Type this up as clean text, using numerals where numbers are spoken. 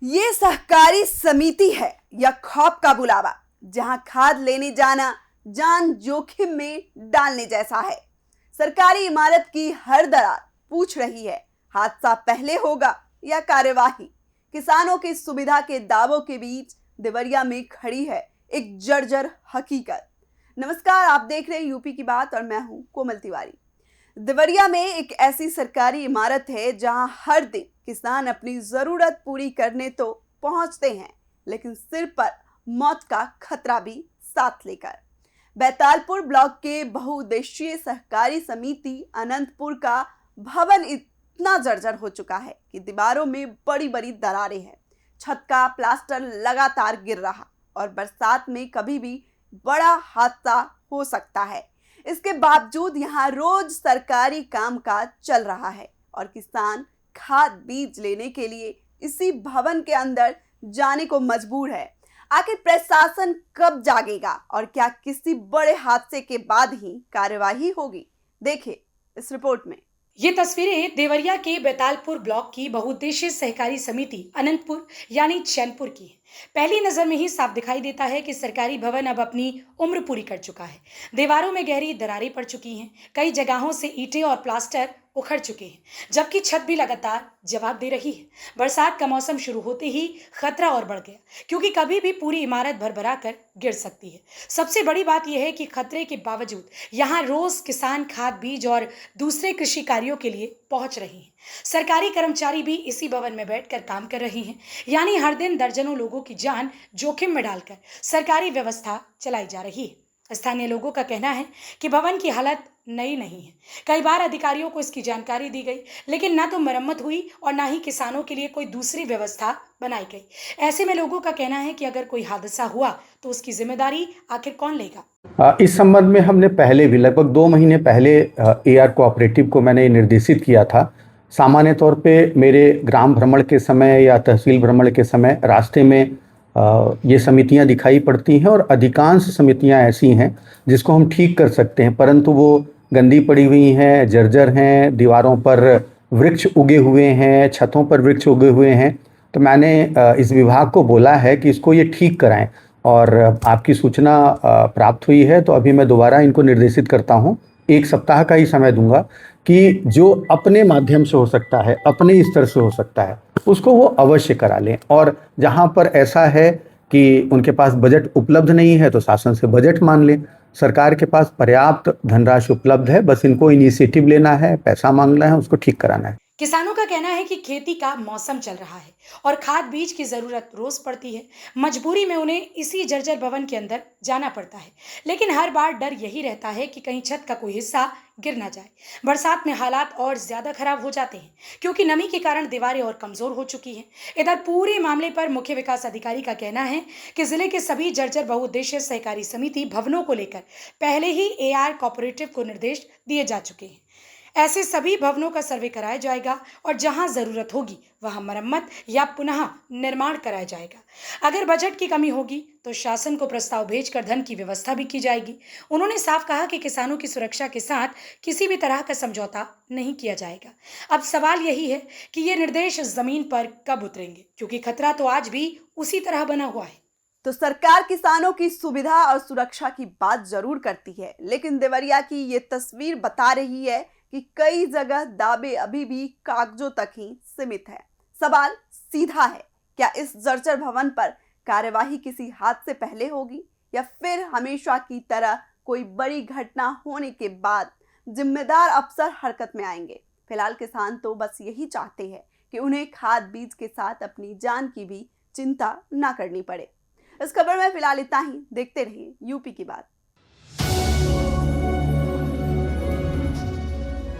ये सहकारी समिति है या खौफ का बुलावा, जहां खाद लेने जाना जान जोखिम में डालने जैसा है। सरकारी इमारत की हर दरार पूछ रही है, हादसा पहले होगा या कार्यवाही। किसानों की सुविधा के दावों के बीच देवरिया में खड़ी है एक जर्जर हकीकत। नमस्कार, आप देख रहे हैं यूपी की बात और मैं हूं कोमल तिवारी। देवरिया में एक ऐसी सरकारी इमारत है जहां हर दिन किसान अपनी जरूरत पूरी करने तो पहुंचते हैं, लेकिन सिर पर मौत का खतरा भी साथ लेकर। बैतालपुर ब्लॉक के बहुउद्देशीय सहकारी समिति अनंतपुर का भवन इतना जर्जर हो चुका है कि दीवारों में बड़ी बड़ी दरारें हैं, छत का प्लास्टर लगातार गिर रहा और बरसात में कभी भी बड़ा हादसा हो सकता है। इसके बावजूद यहाँ रोज सरकारी कामकाज चल रहा है और किसान खाद बीज लेने के लिए इसी भवन के अंदर जाने को मजबूर है। आखिर प्रशासन कब जागेगा और क्या किसी बड़े हादसे के बाद ही कार्यवाही होगी? देखिए इस रिपोर्ट में। ये तस्वीरें देवरिया के बैतालपुर ब्लॉक की बहुउद्देशीय सहकारी समिति अनंतपुर यानी चैनपुर की है। पहली नजर में ही साफ दिखाई देता है कि सरकारी भवन अब अपनी उम्र पूरी कर चुका है। दीवारों में गहरी दरारें पड़ चुकी हैं, कई जगहों से ईंटें और प्लास्टर उखड़ चुके हैं, जबकि छत भी लगातार जवाब दे रही है। बरसात का मौसम शुरू होते ही खतरा और बढ़ गया, क्योंकि कभी भी पूरी इमारत भरभरा कर गिर सकती है। सबसे बड़ी बात यह है कि खतरे के बावजूद यहाँ रोज किसान खाद बीज और दूसरे कृषि कार्यों के लिए पहुंच रहे हैं। सरकारी कर्मचारी भी इसी भवन में बैठकर काम कर रहे हैं, यानी हर दिन दर्जनों लोगों की जान जोखिम में डालकर सरकारी व्यवस्था चलाई जा रही है। स्थानीय लोगों का कहना है कि भवन की हालत नई नहीं है। कई बार अधिकारियों को इसकी जानकारी दी गई, लेकिन ना तो मरम्मत हुई और ना ही किसानों के लिए कोई दूसरी व्यवस्था बनाई गई। ऐसे में लोगों का कहना है कि अगर कोई हादसा हुआ तो उसकी जिम्मेदारी आखिर कौन लेगा। इस संबंध में हमने पहले भी लगभग 2 महीने पहले एआर कोऑपरेटिव को मैंने निर्देशित किया था। सामान्य तौर पे मेरे ग्राम भ्रमण के समय या तहसील भ्रमण के समय रास्ते में ये समितियां दिखाई पड़ती हैं और अधिकांश समितियां ऐसी हैं जिसको हम ठीक कर सकते हैं, परंतु वो गंदी पड़ी हुई हैं, जर्जर हैं, दीवारों पर वृक्ष उगे हुए हैं, छतों पर वृक्ष उगे हुए हैं। तो मैंने इस विभाग को बोला है कि इसको ये ठीक कराएं और आपकी सूचना प्राप्त हुई है तो अभी मैं दोबारा इनको निर्देशित करता हूँ। 1 सप्ताह का ही समय दूंगा कि जो अपने माध्यम से हो सकता है, अपने स्तर से हो सकता है, उसको वो अवश्य करा लें। और जहाँ पर ऐसा है कि उनके पास बजट उपलब्ध नहीं है तो शासन से बजट मांग लें। सरकार के पास पर्याप्त धनराशि उपलब्ध है, बस इनको इनिशिएटिव लेना है, पैसा मांगना है, उसको ठीक कराना है। किसानों का कहना है कि खेती का मौसम चल रहा है और खाद बीज की जरूरत रोज पड़ती है। मजबूरी में उन्हें इसी जर्जर भवन के अंदर जाना पड़ता है, लेकिन हर बार डर यही रहता है कि कहीं छत का कोई हिस्सा गिर ना जाए। बरसात में हालात और ज्यादा खराब हो जाते हैं, क्योंकि नमी के कारण दीवारें और कमजोर हो चुकी हैं। इधर पूरे मामले पर मुख्य विकास अधिकारी का कहना है कि जिले के सभी जर्जर बहुउद्देशीय सहकारी समिति भवनों को लेकर पहले ही एआर कोऑपरेटिव को निर्देश दिए जा चुके हैं। ऐसे सभी भवनों का सर्वे कराया जाएगा और जहां जरूरत होगी वहां मरम्मत या पुनः निर्माण कराया जाएगा। अगर बजट की कमी होगी तो शासन को प्रस्ताव भेजकर धन की व्यवस्था भी की जाएगी। उन्होंने साफ कहा कि किसानों की सुरक्षा के साथ किसी भी तरह का समझौता नहीं किया जाएगा। अब सवाल यही है कि ये निर्देश जमीन पर कब उतरेंगे, क्योंकि खतरा तो आज भी उसी तरह बना हुआ है। तो सरकार किसानों की सुविधा और सुरक्षा की बात जरूर करती है, लेकिन देवरिया की ये तस्वीर बता रही है कि कई जगह दावे अभी भी कागजों तक ही सीमित है। सवाल सीधा है, क्या इस जर्जर भवन पर कार्यवाही किसी हाथ से पहले होगी या फिर हमेशा की तरह कोई बड़ी घटना होने के बाद जिम्मेदार अफसर हरकत में आएंगे? फिलहाल किसान तो बस यही चाहते हैं कि उन्हें खाद बीज के साथ अपनी जान की भी चिंता ना करनी पड़े। इस खबर में फिलहाल इतना ही। देखते रहिए यूपी की बात।